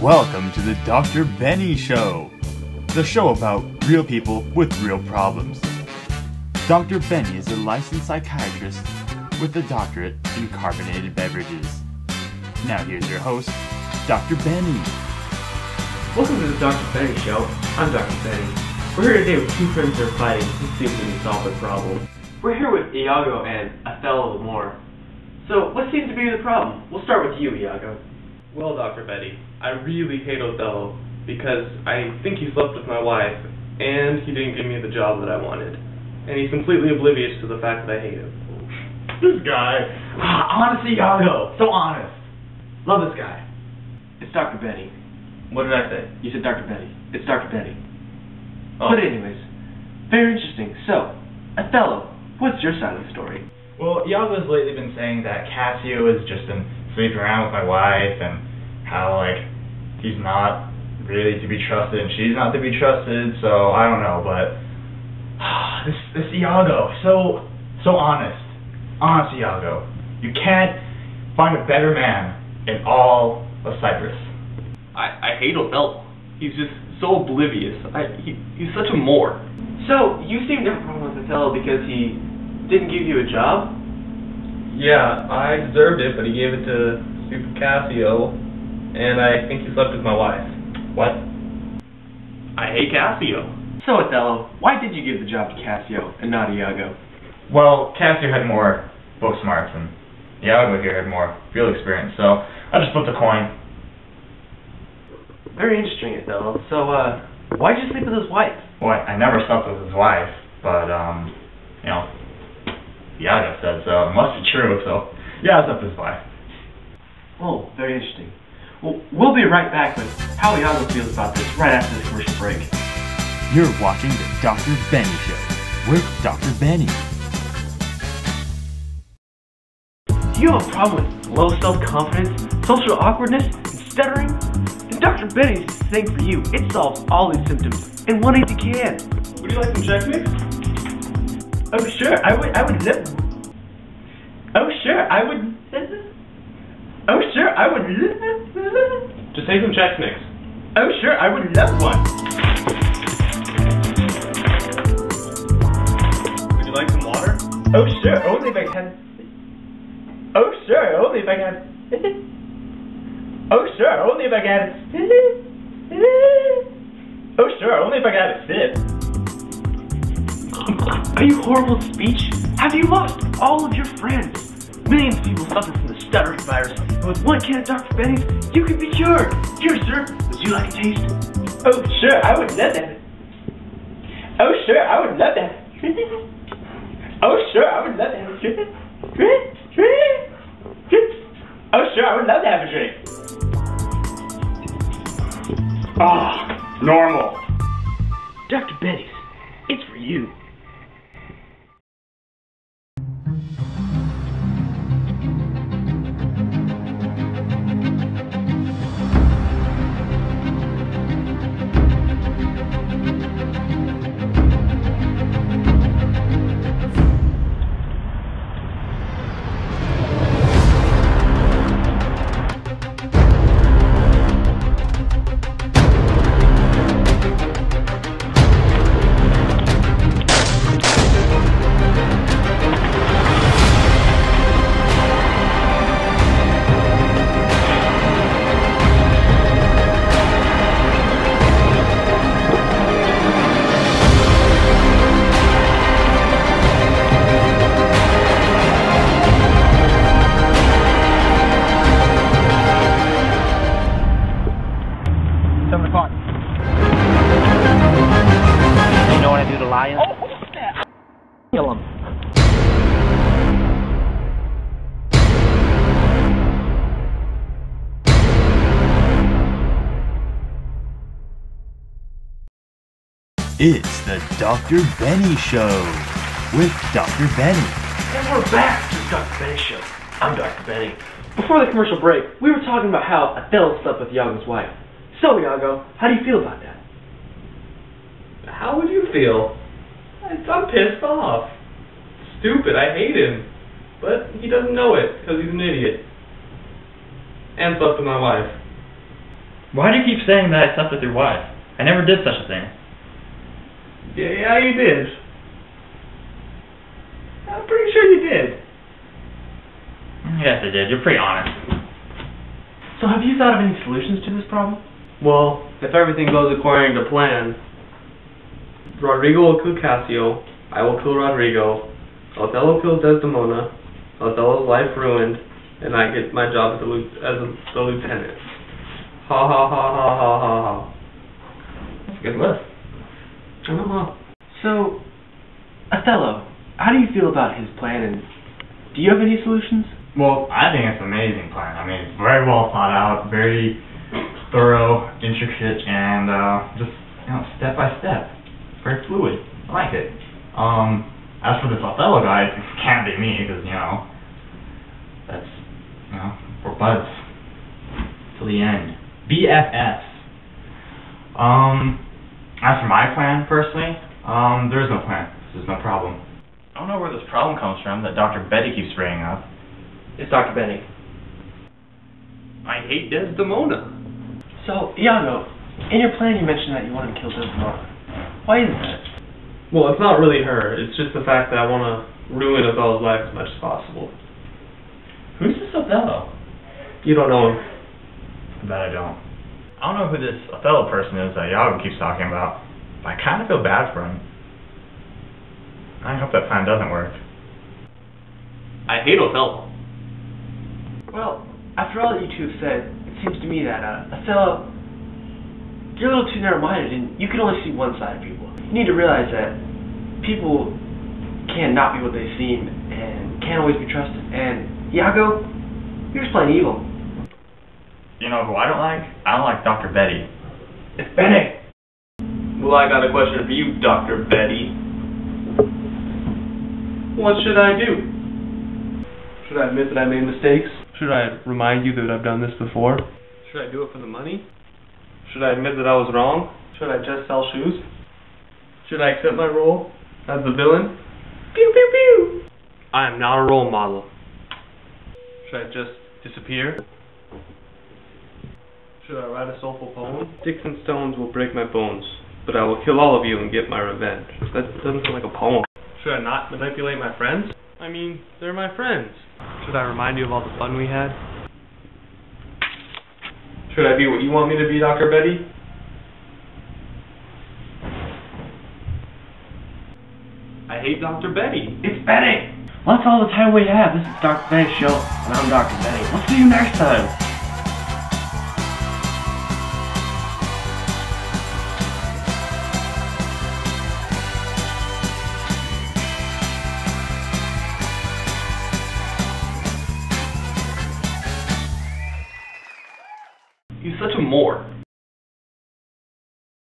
Welcome to the Dr. Benny Show, the show about real people with real problems. Dr. Benny is a licensed psychiatrist with a doctorate in carbonated beverages. Now here's your host, Dr. Benny. Welcome to the Dr. Benny Show. I'm Dr. Benny. We're here today with two friends that are fighting to see if we can solve their problem. We're here with Iago and Othello and more. So, what seems to be the problem? We'll start with you, Iago. Well, Dr. Betty, I really hate Othello because I think he slept with my wife and he didn't give me the job that I wanted. And he's completely oblivious to the fact that I hate him. This guy. Honest Iago. So honest. Love this guy. It's Dr. Betty. What did I say? You said Dr. Betty. It's Dr. Betty. Oh. But anyways, very interesting. So, Othello, what's your side of the story? Well, Iago's lately been saying that Cassio has just been sleeping around with my wife and how, he's not really to be trusted and she's not to be trusted, so I don't know, but this Iago, so honest. Honest Iago. You can't find a better man in all of Cyprus. I hate Othello. He's just so oblivious. He's such a Moor. So, you seem to have a problem with Othello because he didn't give you a job? Yeah, I deserved it, but he gave it to Super Cassio, and I think he slept with my wife. What? I hate Cassio. So, Othello, why did you give the job to Cassio and not Iago? Well, Cassio had more book smarts and Iago here had more field experience, so I just flipped a coin. Very interesting, Othello. So, why'd you sleep with his wife? Well, I never slept with his wife, but, Iago said so. It must be true, so yeah, I slept with his wife. Oh, very interesting. Well, we'll be right back with how Iago feels about this right after the commercial break. You're watching the Dr. Benny Show with Dr. Benny. Do you have a problem with low self-confidence, social awkwardness, and stuttering? Then Dr. Benny's is the thing for you. It solves all these symptoms in one easy can. Would you like some Chex Mix? Oh sure, I would love. Oh sure, I would. Oh sure, I would. Just take some Chex Mix. Oh sure, I would love one. Would you like some water? Oh sure, only if I can. Oh sure, only if I can. Oh sure, only if I can. Oh sure, only if I got a sip. Are you horrible of speech? Have you lost all of your friends? Millions of people suffer from the stuttering virus, and with one can of Dr. Benny's, you can be cured. Here, sir, would you like a taste? Oh, sure, I would love that. Oh, sure, I would love that. Oh, sure, I would love that. Oh, sure, I would love to have a drink. Ah, normal. Dr. Benny's, it's for you. It's the Dr. Benny Show with Dr. Benny. And we're back to the Dr. Benny Show. I'm Dr. Benny. Before the commercial break, we were talking about how Othello slept with Iago's wife. So, Iago, how do you feel about that? How would you feel? I'm pissed off. Stupid, I hate him. But he doesn't know it, because he's an idiot. And slept with my wife. Why do you keep saying that I slept with your wife? I never did such a thing. Yeah, you did. I'm pretty sure you did. Yes, I did. You're pretty honest. So have you thought of any solutions to this problem? Well, if everything goes according to plan, Rodrigo will kill Cassio, I will kill Rodrigo, Othello kills Desdemona, Othello's life ruined, and I get my job as the lieutenant. Ha ha ha ha ha ha ha. That's a good list. So, Othello, how do you feel about his plan, and do you have any solutions? Well, I think it's an amazing plan. I mean, it's very well thought out, very thorough, intricate, and just, step by step. Very fluid. I like it. As for this Othello guy, it can't be me, because, that's, we're buds. Till the end. BFFs. As for my plan, personally, there's no plan. There's no problem. I don't know where this problem comes from that Dr. Betty keeps bringing up. It's Dr. Benny. I hate Desdemona. So, Iago, in your plan you mentioned that you want to kill Desdemona. Why is that? Well, it's not really her. It's just the fact that I want to ruin Othello's life as much as possible. Who's this Othello? You don't know him. I bet I don't. I don't know who this Othello person is that Iago keeps talking about, but I kind of feel bad for him. I hope that plan doesn't work. I hate Othello. Well, after all that you two have said, it seems to me that, Othello, you're a little too narrow-minded, and you can only see one side of people. You need to realize that people cannot be what they seem, and can't always be trusted. And, Iago, you're just plain evil. You know who I don't like? I don't like Dr. Betty. It's Benny! Well, I got a question for you, Dr. Betty. What should I do? Should I admit that I made mistakes? Should I remind you that I've done this before? Should I do it for the money? Should I admit that I was wrong? Should I just sell shoes? Should I accept my role as the villain? Pew pew pew! I am not a role model. Should I just disappear? Should I write a soulful poem? Sticks and stones will break my bones, but I will kill all of you and get my revenge. That doesn't sound like a poem. Should I not manipulate my friends? I mean, they're my friends. Should I remind you of all the fun we had? Should I be what you want me to be, Dr. Betty? I hate Dr. Betty. It's Benny! Well, that's all the time we have. This is Dr. Benny's show, and I'm Dr. Benny. We'll see you next time! He's such a moron.